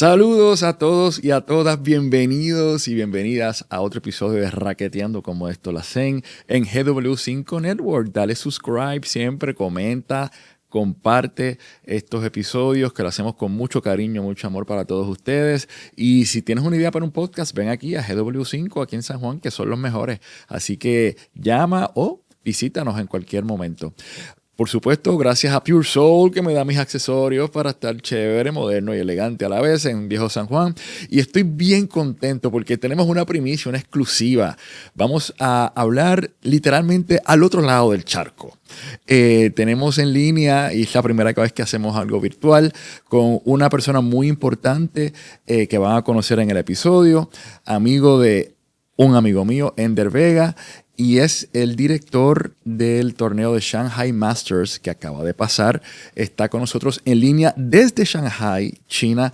Saludos a todos y a todas, bienvenidos y bienvenidas a otro episodio de Raqueteando como esto lo hacen en GW5 Network. Dale subscribe, siempre comenta, comparte estos episodios que lo hacemos con mucho cariño, mucho amor para todos ustedes. Y si tienes una idea para un podcast, ven aquí a GW5 aquí en San Juan, que son los mejores. Así que llama o visítanos en cualquier momento. Por supuesto, gracias a Pure Soul que me da mis accesorios para estar chévere, moderno y elegante a la vez en Viejo San Juan. Y estoy bien contento porque tenemos una primicia, una exclusiva. Vamos a hablar literalmente al otro lado del charco. Tenemos en línea, y es la primera vez que hacemos algo virtual, con una persona muy importante que van a conocer en el episodio, amigo de un amigo mío, Ender Vega, y es el director del torneo de Shanghai Masters que acaba de pasar. Está con nosotros en línea desde Shanghai, China,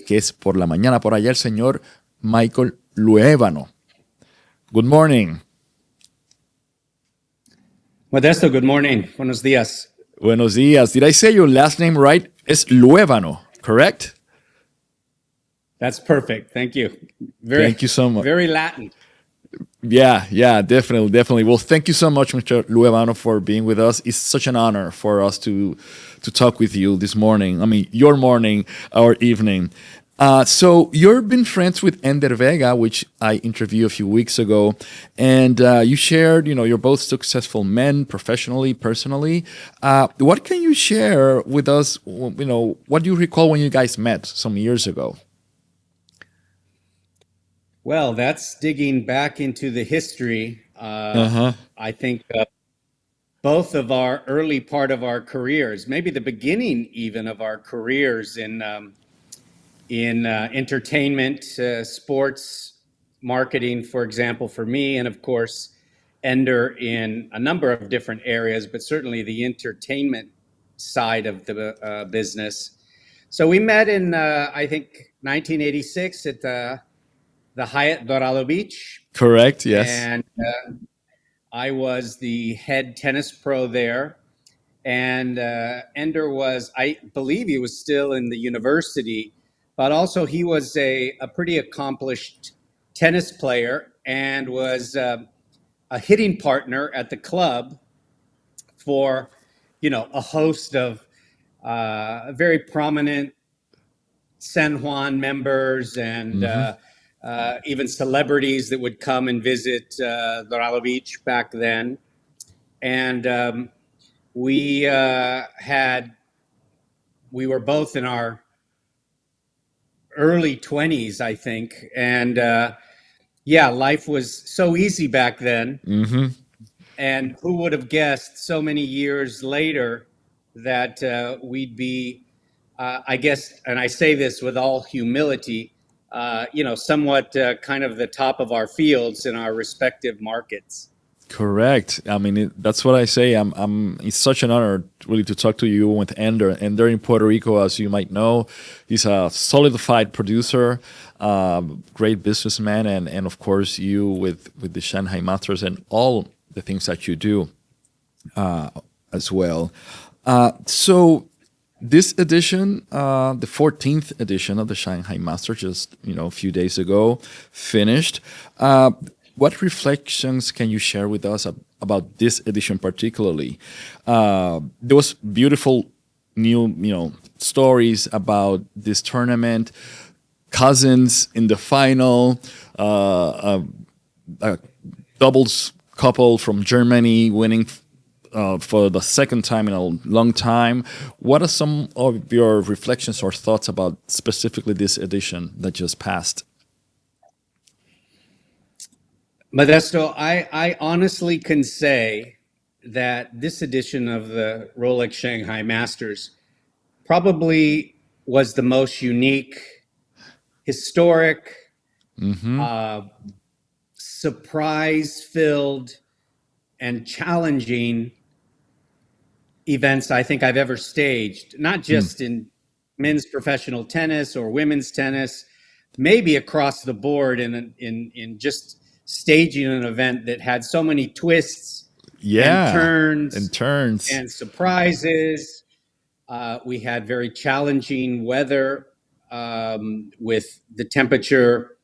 que es por la mañana. Por allá el señor Michael Luévano. Good morning. Modesto, good morning. Buenos días. Buenos días. Did I say your last name right? It's Luévano, correct? That's perfect. Thank you. Thank you so much. Very Latin. Yeah, definitely. Well, thank you so much, Mr. Luévano, for being with us. It's such an honor for us to talk with you this morning. I mean, your morning, our evening. So you've been friends with Ender Vega, which I interviewed a few weeks ago, and you shared, you're both successful men, professionally, personally. What can you share with us? What do you recall when you guys met some years ago? Well, that's digging back into the history. I think both of our early part of our careers, maybe the beginning even of our careers in entertainment, sports, marketing, for example, for me, and of course, Ender in a number of different areas, but certainly the entertainment side of the business. So we met in, I think, 1986 at the Hyatt Dorado Beach. Correct, yes. And I was the head tennis pro there. And Ender was, I believe he was still in the university, but also he was a pretty accomplished tennis player and was a hitting partner at the club for, a host of very prominent San Juan members and even celebrities that would come and visit Dorado Beach back then. And we were both in our early 20s, I think. And life was so easy back then. Mm-hmm. And who would have guessed so many years later that we'd be, I guess, and I say this with all humility, somewhat kind of the top of our fields in our respective markets. Correct. I mean, that's what I say. It's such an honor really to talk to you with Ender. Ender in Puerto Rico, as you might know, he's a solidified producer, great businessman, and of course you with the Shanghai Masters and all the things that you do as well. So this edition, the 14th edition of the Shanghai Masters, just a few days ago, finished. What reflections can you share with us about this edition particularly? There was beautiful new stories about this tournament, cousins in the final, a doubles couple from Germany winning for the second time in a long time. What are some of your reflections or thoughts about specifically this edition that just passed? Modesto, I honestly can say that this edition of the Rolex Shanghai Masters probably was the most unique, historic, surprise-filled, and challenging events I think I've ever staged, not just in men's professional tennis or women's tennis, maybe across the board in just staging an event that had so many twists and turns and surprises. We had very challenging weather with the temperature,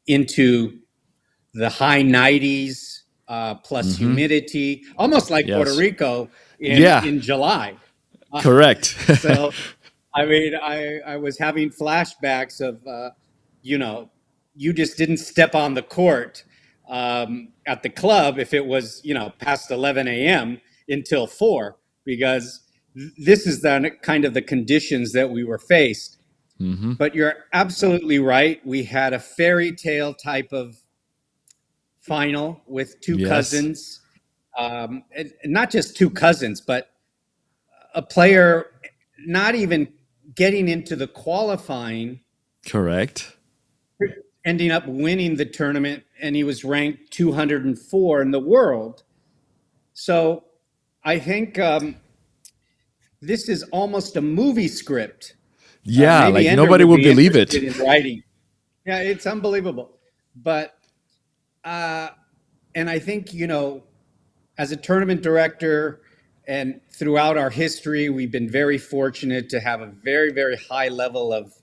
into the high 90s, plus humidity, almost like Puerto Yes. Rico Yeah. in July. Correct. So, I mean, I was having flashbacks of, you just didn't step on the court at the club if it was, past 11 a.m. until 4, because this is the kind of the conditions that we were faced. But you're absolutely right. We had a fairy tale type of final with two Yes. cousins, and not just two cousins, but a player not even getting into the qualifying, Correct. ending up winning the tournament, and he was ranked 204 in the world. So I think this is almost a movie script. Yeah, Maybe like Ender nobody would would be believe interested it. in writing. Yeah, it's unbelievable. But and I think, as a tournament director and throughout our history, we've been very fortunate to have a very, very high level of,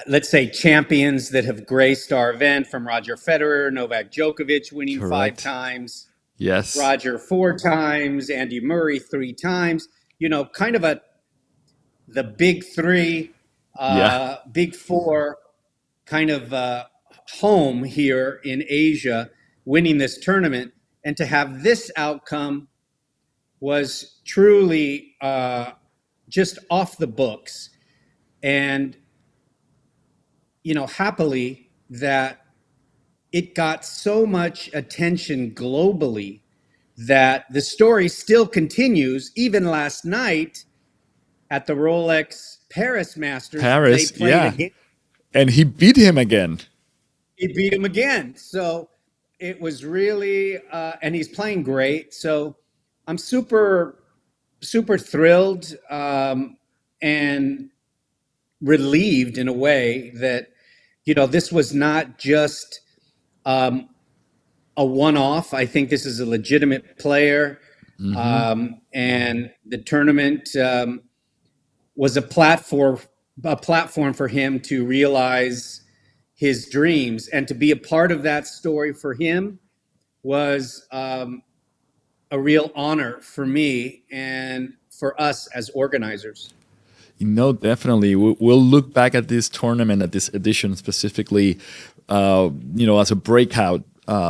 let's say, champions that have graced our event, from Roger Federer, Novak Djokovic winning 5 Correct. times, Yes. Roger 4 times, Andy Murray 3 times, kind of the big 3, Yeah. big 4 kind of home here in Asia winning this tournament. And to have this outcome was truly just off the books. And, happily that it got so much attention globally that the story still continues. Even last night at the Rolex Paris Masters, they Paris. played Yeah. again. And he beat him again. He beat him again. So it was really, and he's playing great. So I'm super, super thrilled and relieved in a way that, this was not just a one-off. I think this is a legitimate player. And the tournament was a platform for him to realize his dreams, and to be a part of that story for him was a real honor for me and for us as organizers. Definitely. We'll look back at this tournament, at this edition specifically, as a breakout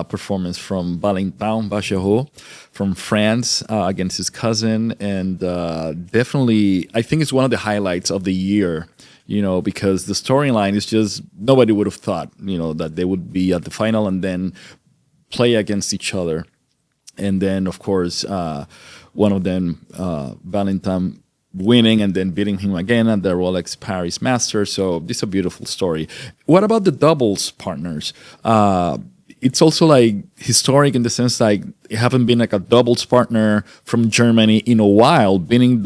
performance from Valentin Bachero from France against his cousin. And definitely, I think it's one of the highlights of the year, because the storyline is just, nobody would have thought, that they would be at the final and then play against each other. And then, of course, one of them, Valentin, winning and then beating him again at the Rolex Paris Masters. So this is a beautiful story. What about the doubles partners? It's also like historic in the sense like it haven't been like a doubles partner from Germany in a while. Meaning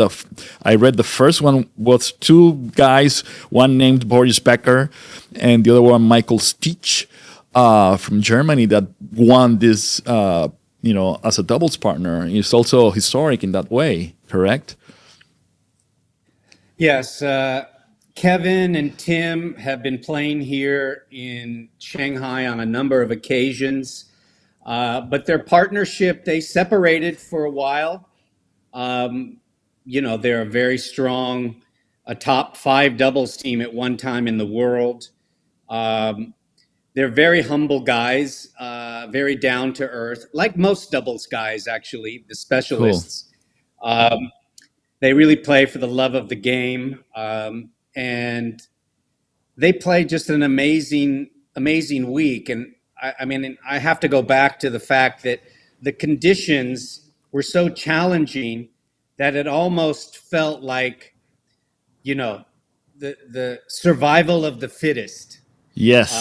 I read the first one was 2 guys, one named Boris Becker and the other one Michael Stich from Germany that won this, as a doubles partner. It's also historic in that way, correct? Yes, Kevin and Tim have been playing here in Shanghai on a number of occasions, but their partnership, they separated for a while. They're a very strong, a top 5 doubles team at one time in the world. They're very humble guys, very down to earth, like most doubles guys, actually, the Cool. specialists. They really play for the love of the game. And they played just an amazing, amazing week. And I mean, I have to go back to the fact that the conditions were so challenging that it almost felt like, the survival of the fittest Yes.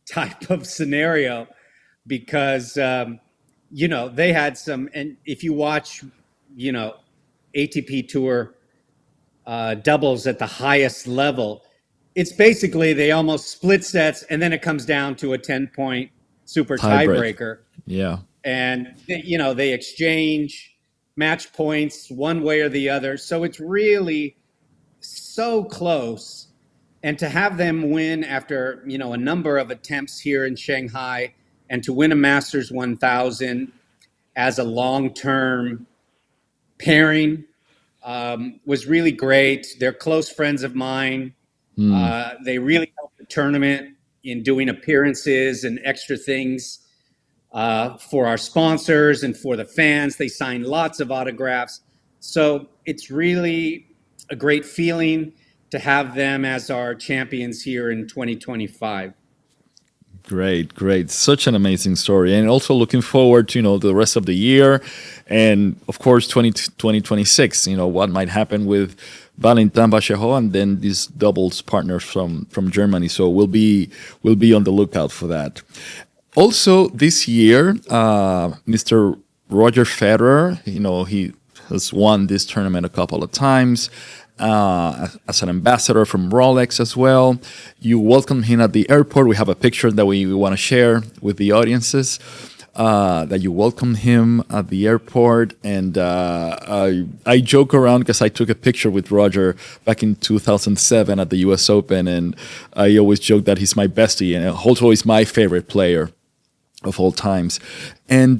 type of scenario, because, they had some, and if you watch, ATP Tour doubles at the highest level, it's basically they almost split sets and then it comes down to a 10-point super Tiebreak. tiebreaker. Yeah. And, they exchange match points one way or the other. So it's really so close, and to have them win after, you know, a number of attempts here in Shanghai, and to win a Masters 1000 as a long-term pairing was really great. They're close friends of mine. They really helped the tournament in doing appearances and extra things for our sponsors and for the fans. They signed lots of autographs. So it's really a great feeling to have them as our champions here in 2025. Great, great. Such an amazing story. And also looking forward to, the rest of the year and of course 2026, what might happen with Valentin Bachejo and then these doubles partners from Germany. So we'll be on the lookout for that. Also this year, Mr. Roger Federer, he has won this tournament a couple of times. As an ambassador from Rolex as well. You welcomed him at the airport. We have a picture that we want to share with the audiences, that you welcomed him at the airport. And I joke around because I took a picture with Roger back in 2007 at the US Open. And I always joke that he's my bestie and also he's my favorite player of all times. And,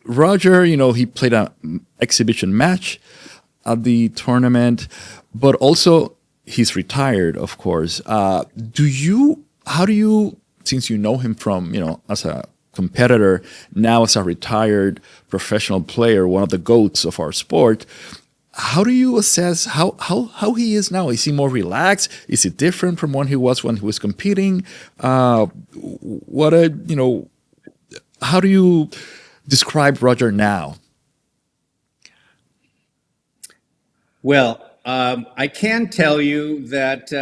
Roger, he played an exhibition match at the tournament, but also he's retired, of course. How do you, since you know him from, as a competitor, now as a retired professional player, one of the GOATs of our sport, how do you assess how he is now? Is he more relaxed? Is he different from when he was competing? How do you describe Roger now? Well, I can tell you that,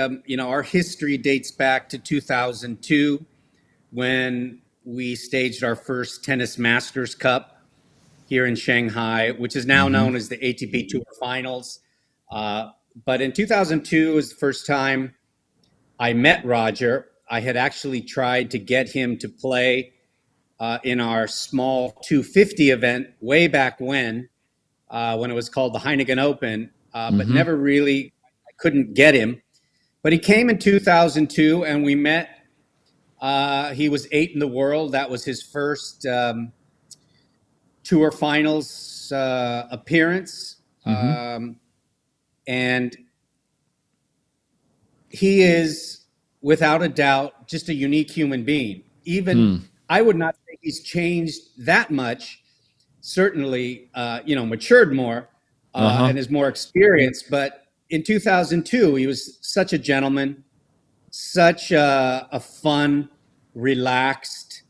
our history dates back to 2002 when we staged our first Tennis Masters Cup here in Shanghai, which is now known as the ATP Tour Finals. But in 2002 was the first time I met Roger. I had actually tried to get him to play in our small 250 event way back when it was called the Heineken Open. But never really, I couldn't get him. But he came in 2002 and we met. He was 8 in the world. That was his first tour finals appearance. And he is, without a doubt, just a unique human being. Even I would not say he's changed that much. Certainly, matured more. And is more experienced. But in 2002, he was such a gentleman, such a fun, relaxed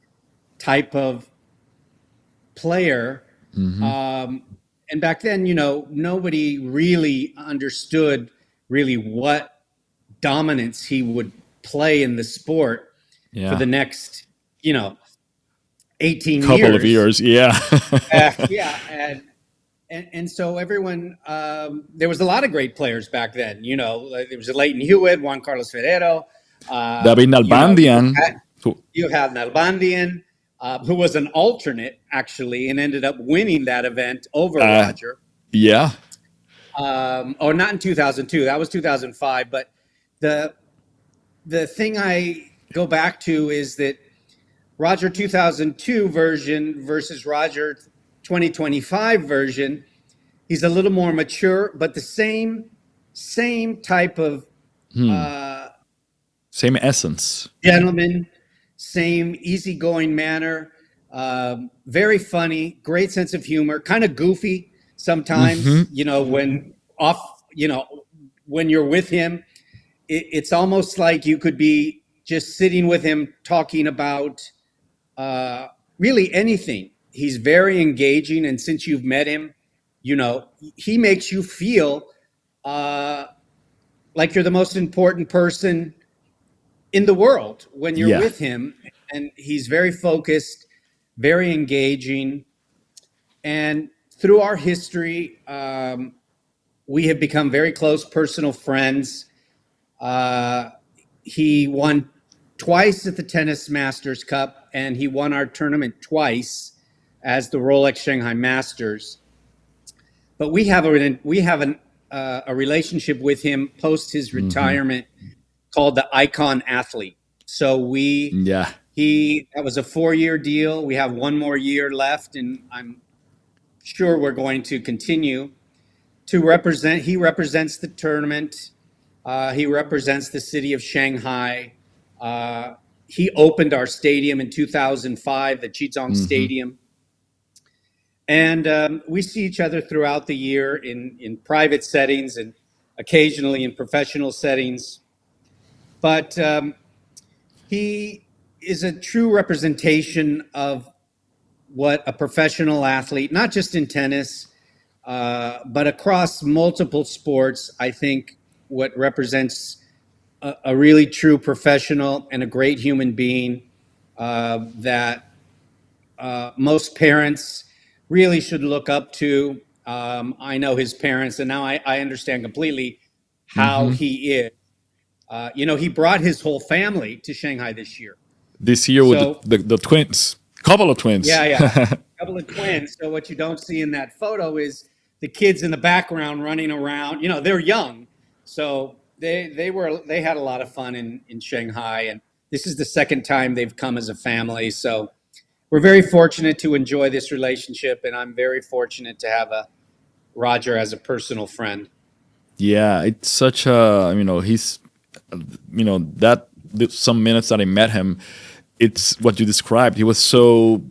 type of player. And back then, nobody really understood really what dominance he would play in the sport for the next, 18 couple of years. Yeah. And so everyone, there was a lot of great players back then. There was Leighton Hewitt, Juan Carlos Ferrero. David Nalbandian. You had Nalbandian, who was an alternate, actually, and ended up winning that event over Roger. Yeah. Or not in 2002. That was 2005. But the thing I go back to is that Roger 2002 version versus Roger 2025 version, he's a little more mature, but the same type of same essence, gentleman, same easygoing manner, very funny, great sense of humor, kind of goofy sometimes. When you're with him, it's almost like you could be just sitting with him talking about really anything. He's very engaging, and since you've met him, he makes you feel like you're the most important person in the world when you're with him. And he's very focused, very engaging. And through our history, we have become very close personal friends. He won twice at the Tennis Masters Cup, and he won our tournament twice as the Rolex Shanghai Masters. But we have a relationship with him post his retirement called the Icon Athlete. So that was a 4-year deal. We have 1 more year left, and I'm sure we're going to continue to represent. He represents the tournament. He represents the city of Shanghai. He opened our stadium in 2005, the Chizhong Stadium. And we see each other throughout the year in private settings and occasionally in professional settings. But he is a true representation of what a professional athlete, not just in tennis, but across multiple sports, I think what represents a really true professional and a great human being that most parents really should look up to. I know his parents, and now I understand completely how he is. He brought his whole family to Shanghai this year. This year with the twins, couple of twins. Yeah. Couple of twins. So what you don't see in that photo is the kids in the background running around. They're young, so they had a lot of fun in Shanghai, and this is the second time they've come as a family. So we're very fortunate to enjoy this relationship, and I'm very fortunate to have Roger as a personal friend. Yeah, it's such a he's that some minutes that I met him, it's what you described. He was so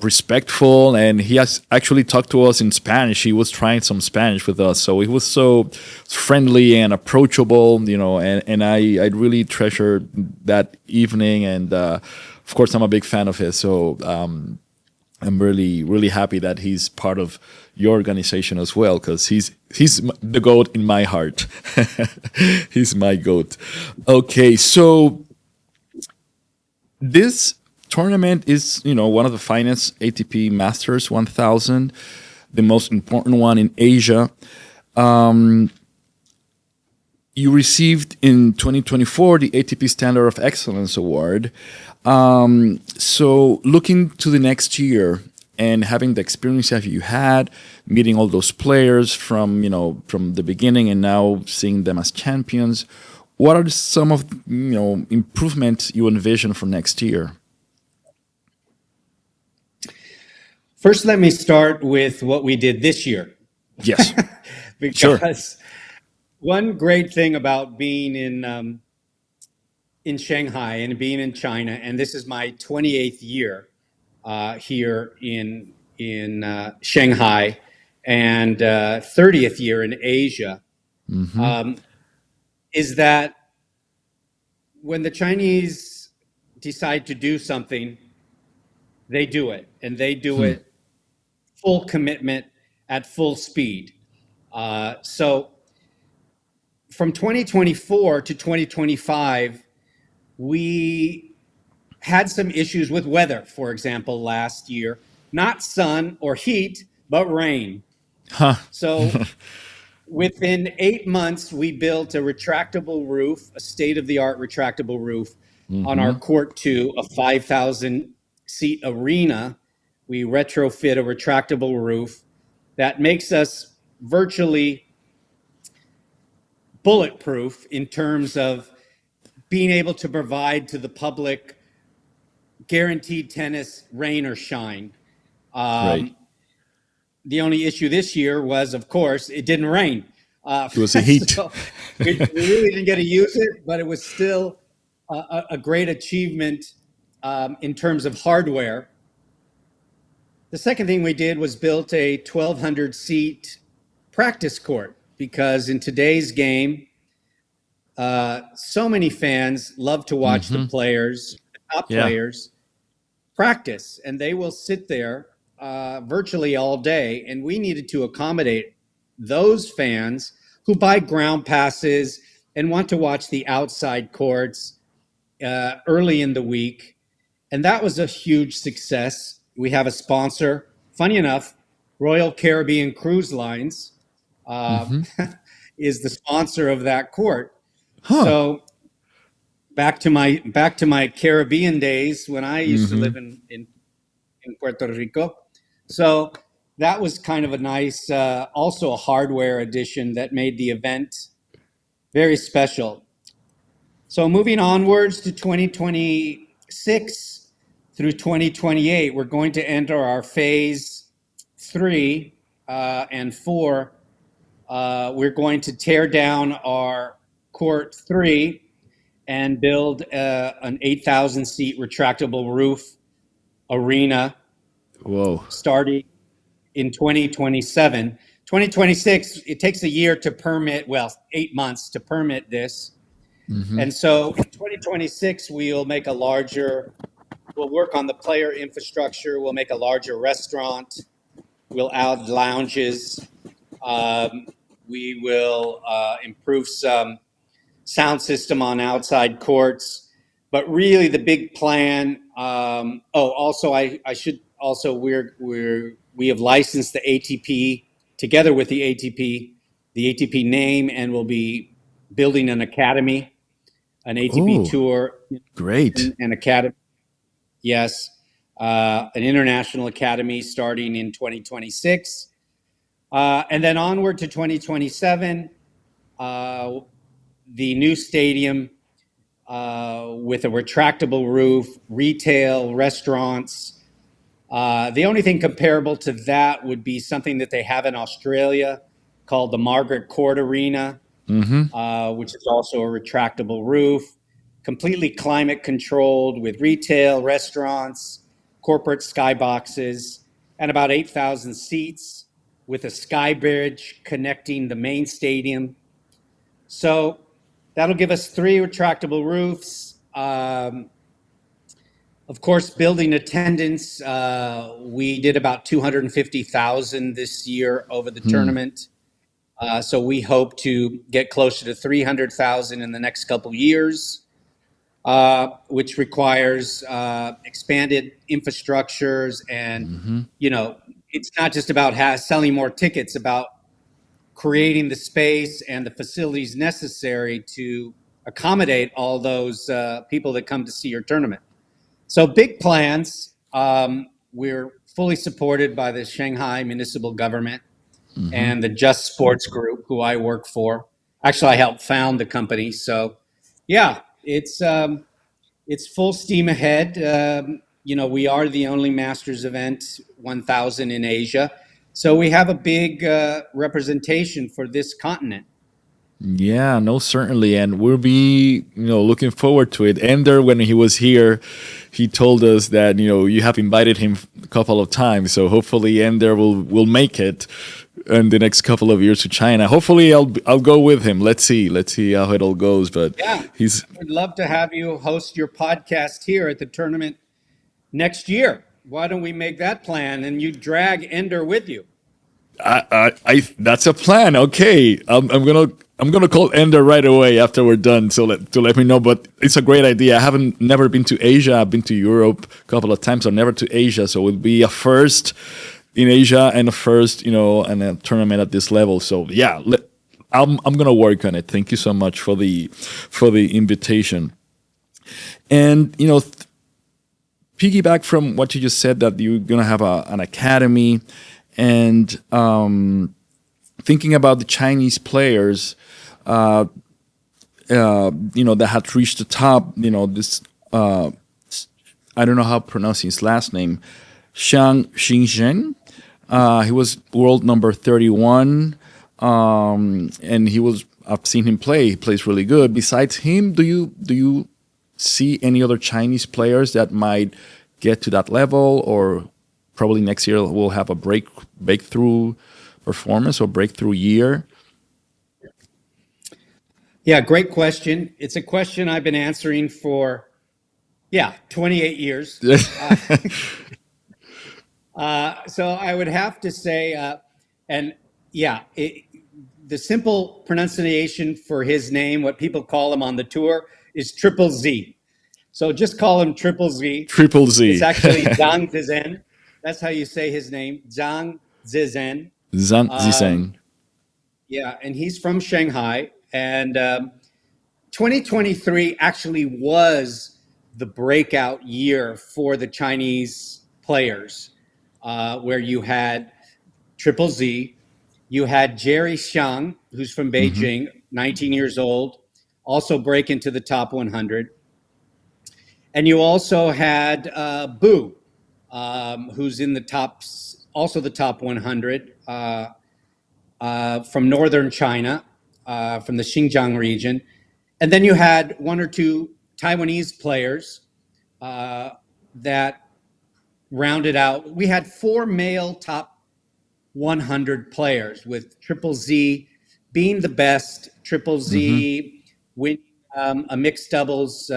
respectful, and he has actually talked to us in Spanish. He was trying some Spanish with us, so he was so friendly and approachable, and I really treasured that evening. And of course, I'm a big fan of his, so I'm really, really happy that he's part of your organization as well, because he's the GOAT in my heart. He's my GOAT. Okay, so this tournament is, one of the finest ATP Masters 1000, the most important one in Asia. You received in 2024 the ATP Standard of Excellence Award. So looking to the next year and having the experience that you had, meeting all those players from the beginning and now seeing them as champions, what are some of improvements you envision for next year? First, let me start with what we did this year. Yes. Because one great thing about being in Shanghai and being in China, and this is my 28th year here in Shanghai and 30th year in Asia, is that when the Chinese decide to do something, they do it, and they do it full commitment at full speed. So from 2024 to 2025, we had some issues with weather, for example, last year. Not sun or heat, but rain. So within 8 months, we built a retractable roof, a state-of-the-art retractable roof on our court 2, a 5,000-seat arena. We retrofit a retractable roof that makes us virtually bulletproof in terms of being able to provide to the public guaranteed tennis, rain or shine. Right. The only issue this year was, of course, it didn't rain. It was the heat. So we really didn't get to use it, but it was still a great achievement in terms of hardware. The second thing we did was built a 1,200-seat practice court, because in today's game, so many fans love to watch the players, the top players, practice, and they will sit there virtually all day. And we needed to accommodate those fans who buy ground passes and want to watch the outside courts early in the week. And that was a huge success. We have a sponsor, funny enough, Royal Caribbean Cruise Lines is the sponsor of that court. So back to my Caribbean days when I used to live in Puerto Rico. So that was kind of a nice, also a hardware addition that made the event very special. So moving onwards to 2026 through 2028, we're going to enter our phase 3 and 4. We're going to tear down our court 3 and build an 8,000 seat retractable roof arena. Whoa. Starting in 2027. 2026, it takes a year to permit, well, 8 months to permit this. Mm-hmm. And so in 2026, we'll work on the player infrastructure. We'll make a larger restaurant. We'll add lounges. We will improve some sound system on outside courts. But really the big plan, also I should also, we have licensed the ATP together with the ATP name, and we'll be building an academy, an ATP tour. Great. An academy. Yes. An international academy starting in 2026. And then onward to 2027, the new stadium with a retractable roof, retail, restaurants. The only thing comparable to that would be something that they have in Australia called the Margaret Court Arena, which is also a retractable roof, completely climate controlled with retail, restaurants, corporate skyboxes, and about 8,000 seats with a sky bridge connecting the main stadium. So that'll give us 3 retractable roofs. Of course, building attendance, we did about 250,000 this year over the tournament. So we hope to get closer to 300,000 in the next couple years, which requires expanded infrastructures. And, it's not just about selling more tickets, about creating the space and the facilities necessary to accommodate all those people that come to see your tournament. So big plans. We're fully supported by the Shanghai municipal government and the Just Sports Group, who I work for. Actually, I helped found the company. So, yeah, it's full steam ahead. We are the only Masters event 1,000 in Asia. So we have a big representation for this continent. Yeah, no, certainly. And we'll be, looking forward to it. Ender, when he was here, he told us that, you have invited him a couple of times. So hopefully Ender will make it in the next couple of years to China. Hopefully I'll go with him. Let's see how it all goes. But yeah, I'd love to have you host your podcast here at the tournament next year. Why don't we make that plan and you drag Ender with you? That's a plan. Okay, I'm gonna call Ender right away after we're done, to let me know. But it's a great idea. I haven't never been to Asia. I've been to Europe a couple of times, or never to Asia. So it'll be a first in Asia and a first, and a tournament at this level. So yeah, I'm gonna work on it. Thank you so much for the invitation. And piggyback from what you just said, that you're gonna have an academy. And thinking about the Chinese players, that had reached the top, this, I don't know how to pronounce his last name, Shang Xingzhen. He was world number 31, and I've seen him play. He plays really good. Besides him, do you see any other Chinese players that might get to that level, or probably next year we'll have a breakthrough performance or breakthrough year? Yeah, great question. It's a question I've been answering for, 28 years. So I would have to say, the simple pronunciation for his name, what people call him on the tour, is Triple Z. So just call him Triple Z. Triple Z. It's actually Zhang Zizhen. That's how you say his name, Zhang Zizhen. Zhang Zizhen. Yeah, and he's from Shanghai. And 2023 actually was the breakout year for the Chinese players, where you had Triple Z. You had Jerry Xiang, who's from Beijing, 19 years old, also break into the top 100. And you also had Bu, who's in the also the top 100 from northern China, from the Xinjiang region. And then you had one or two Taiwanese players that rounded out. We had 4 male top 100 players, with Triple Z being the best. Triple Z winning a mixed doubles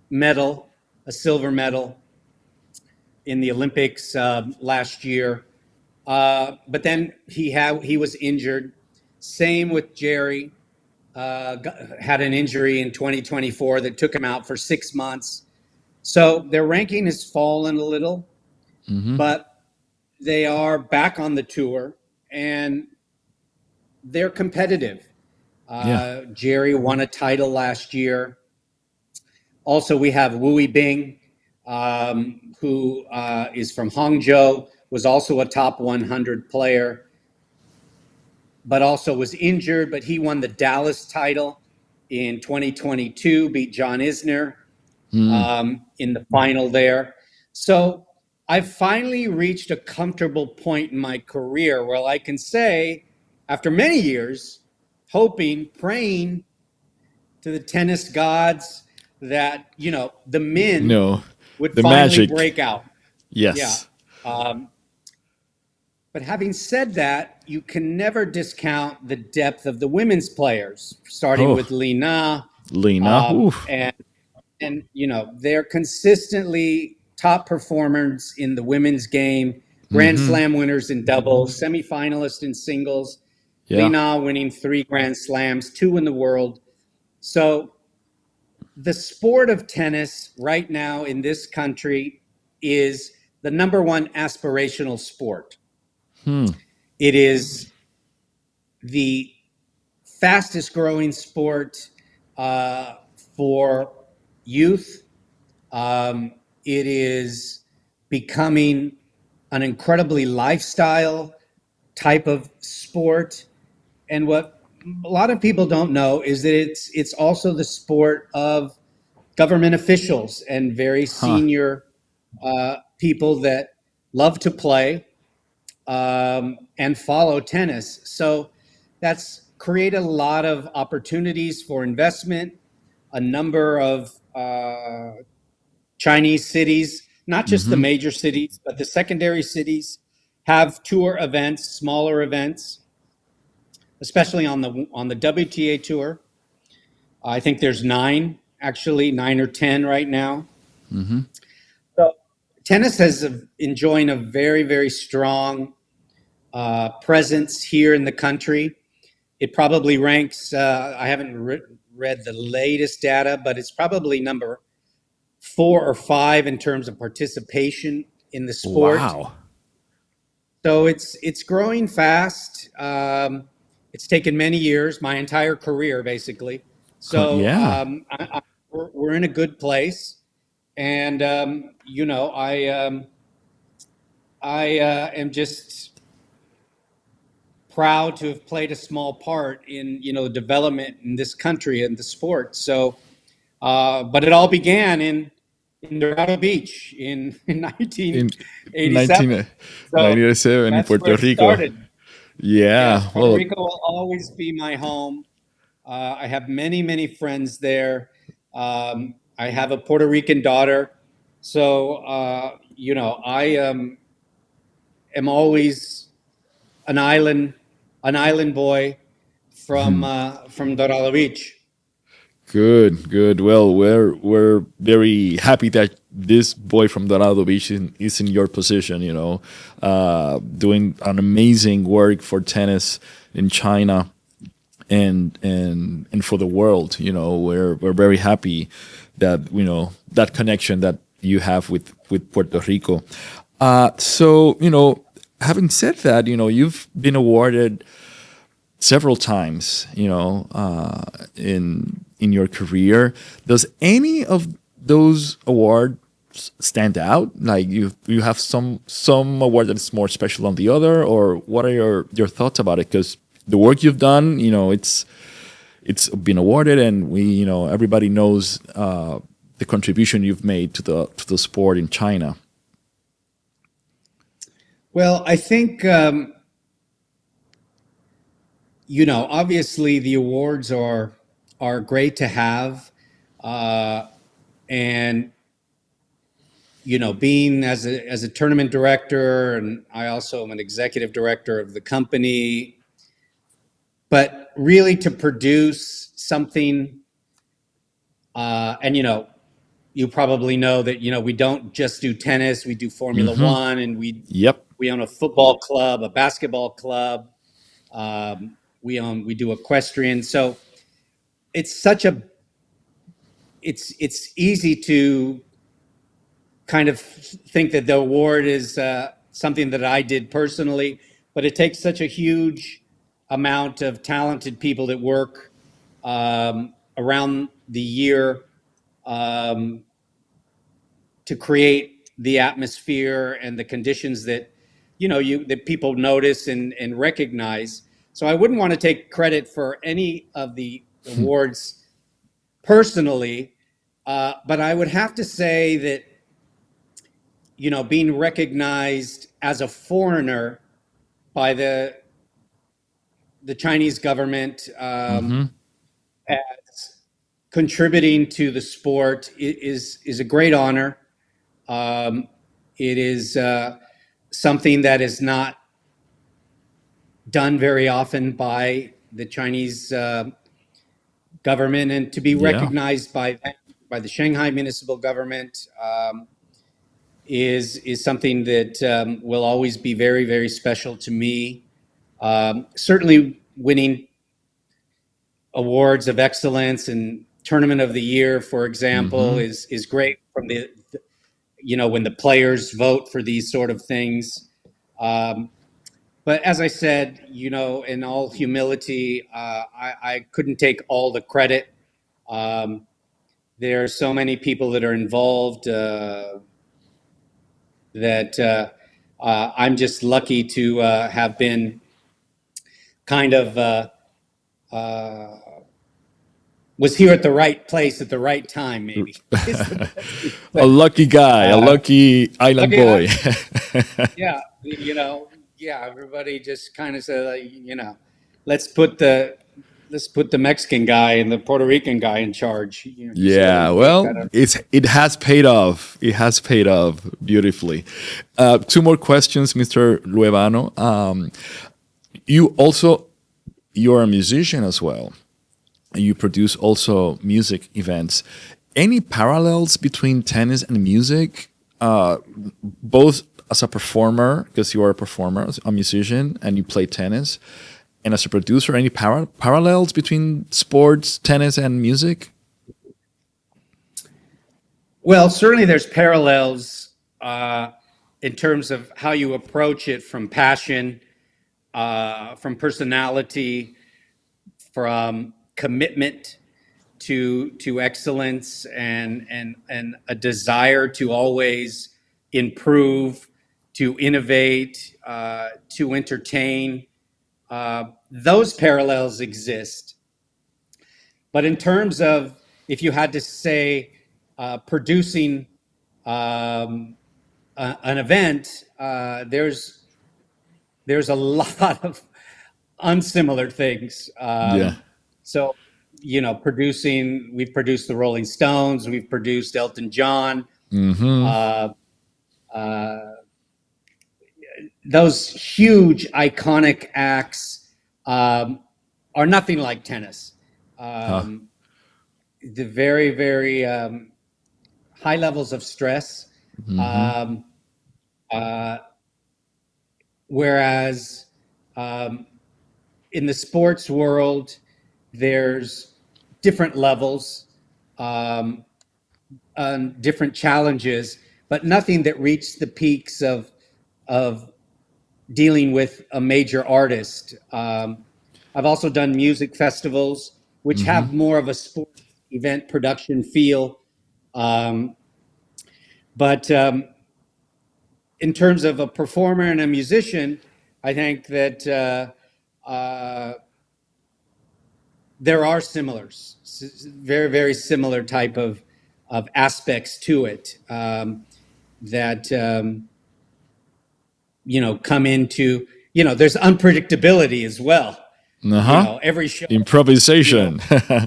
medal, a silver medal in the Olympics last year. But then he was injured. Same with Jerry. Had an injury in 2024 that took him out for 6 months. So their ranking has fallen a little, but they are back on the tour and they're competitive. Jerry won a title last year. Also, we have Wu Bing, who is from Hangzhou, was also a top 100 player, but also was injured, but he won the Dallas title in 2022, beat John Isner in the final there. So I've finally reached a comfortable point in my career where I can say, after many years, hoping, praying to the tennis gods that, the men would the finally magic. break out. Yes. Yeah. But having said that, you can never discount the depth of the women's players, starting with Li Na. And they're consistently top performers in the women's game, Grand Slam winners in doubles, semifinalists in singles. Li Na winning 3 Grand Slams, 2 in the world. So the sport of tennis right now in this country is the number 1 aspirational sport. It is the fastest growing sport for youth. It is becoming an incredibly lifestyle type of sport. And what a lot of people don't know is that it's also the sport of government officials and very senior people that love to play and follow tennis. So that's created a lot of opportunities for investment. A number of Chinese cities, not just the major cities, but the secondary cities, have tour events, smaller events, especially on the WTA tour. I think there's 9 or 10 right now. So tennis has enjoying a very, very strong presence here in the country. It probably ranks, I haven't read the latest data, but it's probably number 4 or 5 in terms of participation in the sport. Wow. So it's growing fast. It's taken many years, my entire career, basically. So we're in a good place. And, I am just proud to have played a small part in, development in this country and the sport. So, but it all began in Dorado Beach in 1987. 1987 in Puerto Rico. Started. Yeah. Puerto Rico will always be my home. I have many, many friends there. I have a Puerto Rican daughter. So, I am always an island boy from Dorado Beach. Good. Well, we're very happy that this boy from Dorado Beach is in your position. Doing an amazing work for tennis in China and for the world. We're very happy that that connection that you have with Puerto Rico. So having said that, you've been awarded several times, in your career. Does any of those awards stand out? Like you have some award that is more special than the other, or what are your thoughts about it? Because the work you've done, it's been awarded, and everybody knows the contribution you've made to the sport in China. Well, I think obviously the awards are great to have, and being as a tournament director, and I also am an executive director of the company, but really to produce something, and you probably know that we don't just do tennis, we do Formula One, and we own a football club, a basketball club, we do equestrian. So it's it's easy to kind of think that the award is something that I did personally, but it takes such a huge amount of talented people that work around the year to create the atmosphere and the conditions that that people notice and recognize. So I wouldn't want to take credit for any of the awards personally, but I would have to say that being recognized as a foreigner by the Chinese government as contributing to the sport is a great honor. It is something that is not done very often by the Chinese government, and to be recognized by the Shanghai municipal government is something that will always be very, very special to me. Certainly winning awards of excellence and tournament of the year, for example, is great from the when the players vote for these sort of things. But as I said, in all humility, I couldn't take all the credit. There are so many people that are involved that I'm just lucky to have been kind of was here at the right place at the right time, maybe. A lucky guy, a lucky island boy. Yeah, everybody just kind of said, let's put the Mexican guy and the Puerto Rican guy in charge. It has paid off. It has paid off beautifully. Two more questions, Mr. Luévano. You're a musician as well. You produce also music events. Any parallels between tennis and music, both as a performer, because you are a performer, a musician, and you play tennis, and as a producer, any parallels between sports, tennis, and music? Well, certainly there's parallels in terms of how you approach it, from passion, from personality, from commitment to excellence, and a desire to always improve, to innovate, to entertain. Those parallels exist. But in terms of, if you had to say, producing an event, there's a lot of unsimilar things. So, we've produced the Rolling Stones, we've produced Elton John. Those huge iconic acts are nothing like tennis. The very, very high levels of stress. Whereas in the sports world, there's different levels, different challenges, but nothing that reached the peaks of dealing with a major artist. I've also done music festivals, which have more of a sports event production feel. But in terms of a performer and a musician, I think that there are very, very similar type of aspects to it that come into, there's unpredictability as well. Uh-huh. Every show, Improvisation. yeah,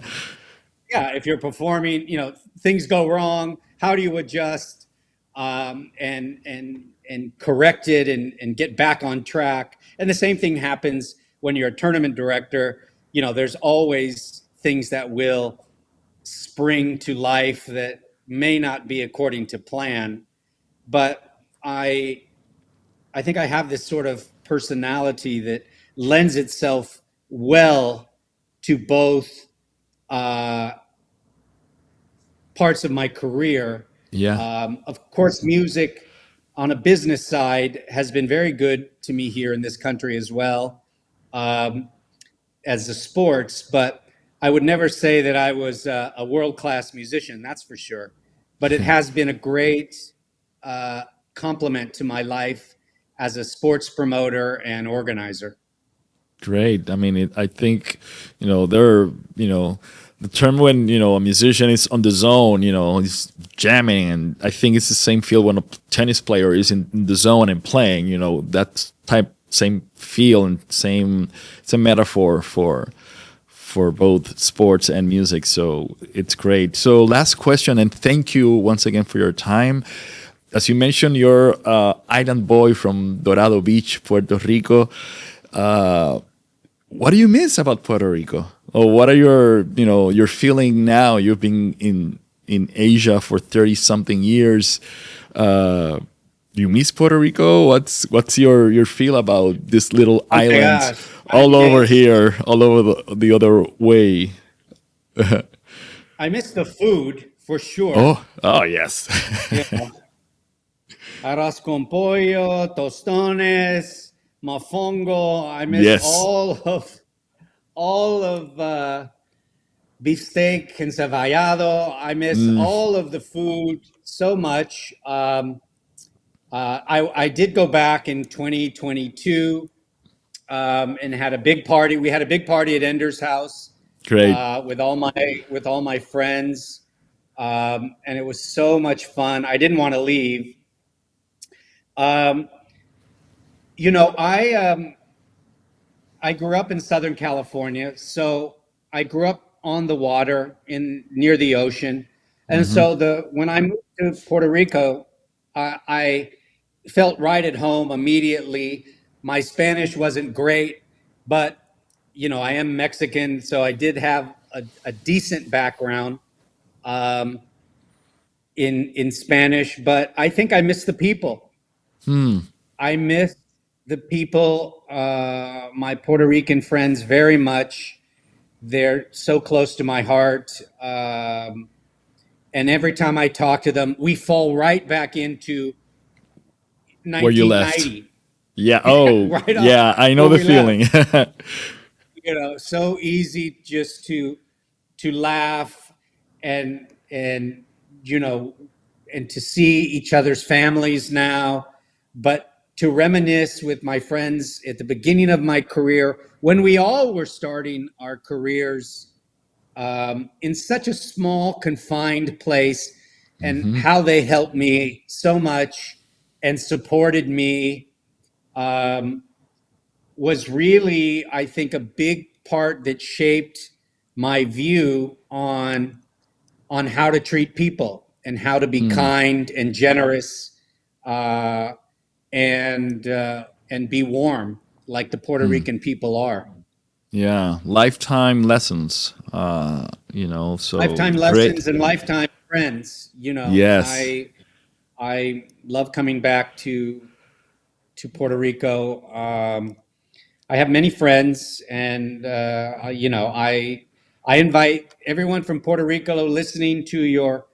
if you're performing, things go wrong. How do you adjust and correct it and get back on track? And the same thing happens when you're a tournament director. There's always things that will spring to life that may not be according to plan. But I think I have this sort of personality that lends itself well to both parts of my career. Yeah. Of course, music on a business side has been very good to me here in this country as well, as the sports. But I would never say that I was a world-class musician, that's for sure. But it has been a great complement to my life as a sports promoter and organizer. Great. I mean, I think, there are, the term when, a musician is on the zone, he's jamming. And I think it's the same feel when a tennis player is in the zone and playing, that same feel and it's a metaphor for both sports and music. So it's great. So last question, and thank you once again for your time. As you mentioned, you're island boy from Dorado Beach, Puerto Rico. What do you miss about Puerto Rico? Or what are your feeling now? You've been in Asia for 30 something years. Do you miss Puerto Rico? What's your feel about this little island all over here, all over the other way? I miss the food for sure. Oh yes. Arroz con pollo, tostones, mofongo. I miss Yes. all of beefsteak encebollado. I miss all of the food so much. I did go back in 2022 and had a big party. We had a big party at Ender's house Great. with all my friends, and it was so much fun. I didn't want to leave. I grew up in Southern California, so I grew up on the water near the ocean, and so when I moved to Puerto Rico, I felt right at home immediately. My Spanish wasn't great, but I am Mexican, so I did have a decent background in Spanish. But I think I miss the people. I miss the people, my Puerto Rican friends, very much. They're so close to my heart. And every time I talk to them, we fall right back into Where you left. 1990. Yeah. Oh, Right off yeah. I know where the we feeling. left. So easy just to laugh and and you know and to see each other's families now, but to reminisce with my friends at the beginning of my career when we all were starting our careers in such a small confined place, and how they helped me so much and supported me was really, I think, a big part that shaped my view on how to treat people and how to be kind and generous uh, and be warm like the Puerto Rican people are. Yeah. Lifetime lessons. So Lifetime great. lessons and lifetime friends. Yes. I love coming back to Puerto Rico. I have many friends, and I invite everyone from Puerto Rico listening to your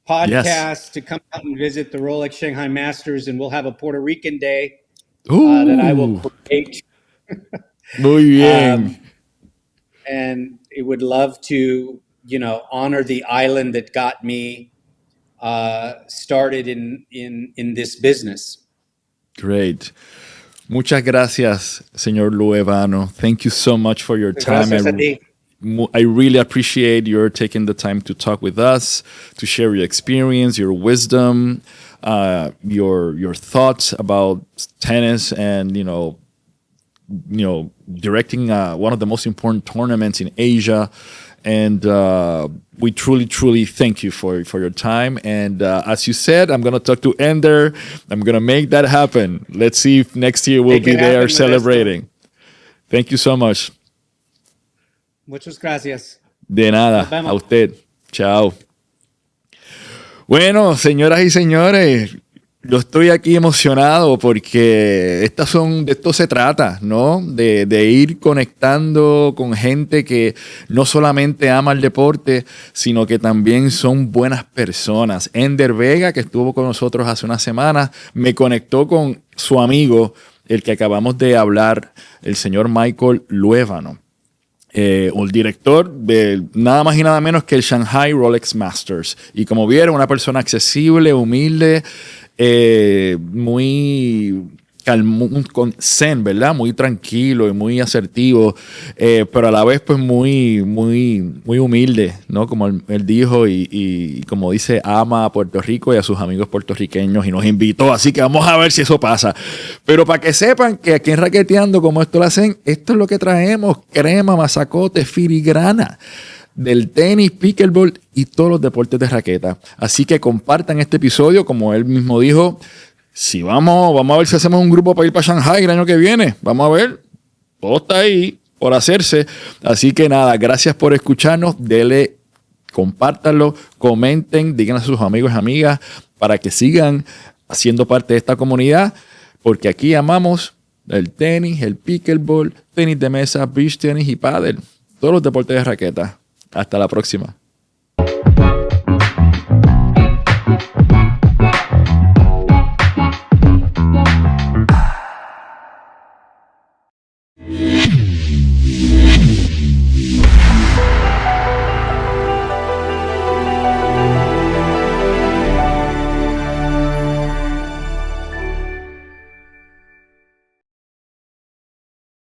Yes. podcast to come out and visit the Rolex Shanghai Masters, and we'll have a Puerto Rican day that I will Ooh. create. Muy bien. Um, and it would love to, honor the island that got me, started in this business. Great. Muchas gracias, señor Luévano. Thank you so much for your time. Gracias a ti. I really appreciate your taking the time to talk with us, to share your experience, your wisdom, your thoughts about tennis, and directing one of the most important tournaments in Asia. And we truly thank you for your time. And as you said, I'm going to talk to Ender. I'm going to make that happen. Let's see if next year we'll be there celebrating. Thank you so much. Muchas gracias. De nada. A usted. Chao. Bueno, señoras y señores, yo estoy aquí emocionado porque de esto se trata, ¿no? De ir conectando con gente que no solamente ama el deporte, sino que también son buenas personas. Ender Vega, que estuvo con nosotros hace unas semanas, me conectó con su amigo, el que acabamos de hablar, el señor Michael Luévano. El director de nada más y nada menos que el Shanghai Rolex Masters. Y como vieron, una persona accesible, humilde, muy con zen, ¿verdad? Muy tranquilo y muy asertivo, pero a la vez pues muy humilde, ¿no? Como él dijo y como dice, ama a Puerto Rico y a sus amigos puertorriqueños y nos invitó, así que vamos a ver si eso pasa. Pero para que sepan que aquí en Raqueteando, como esto lo hacen, esto es lo que traemos: crema, masacote, filigrana del tenis, pickleball y todos los deportes de raqueta. Así que compartan este episodio, como él mismo dijo. Si vamos a ver si hacemos un grupo para ir para Shanghai el año que viene. Vamos a ver. Todo está ahí por hacerse. Así que nada, gracias por escucharnos. Dele, compártanlo, comenten, digan a sus amigos y amigas para que sigan siendo parte de esta comunidad, porque aquí amamos el tenis, el pickleball, tenis de mesa, beach tenis y pádel. Todos los deportes de raqueta. Hasta la próxima.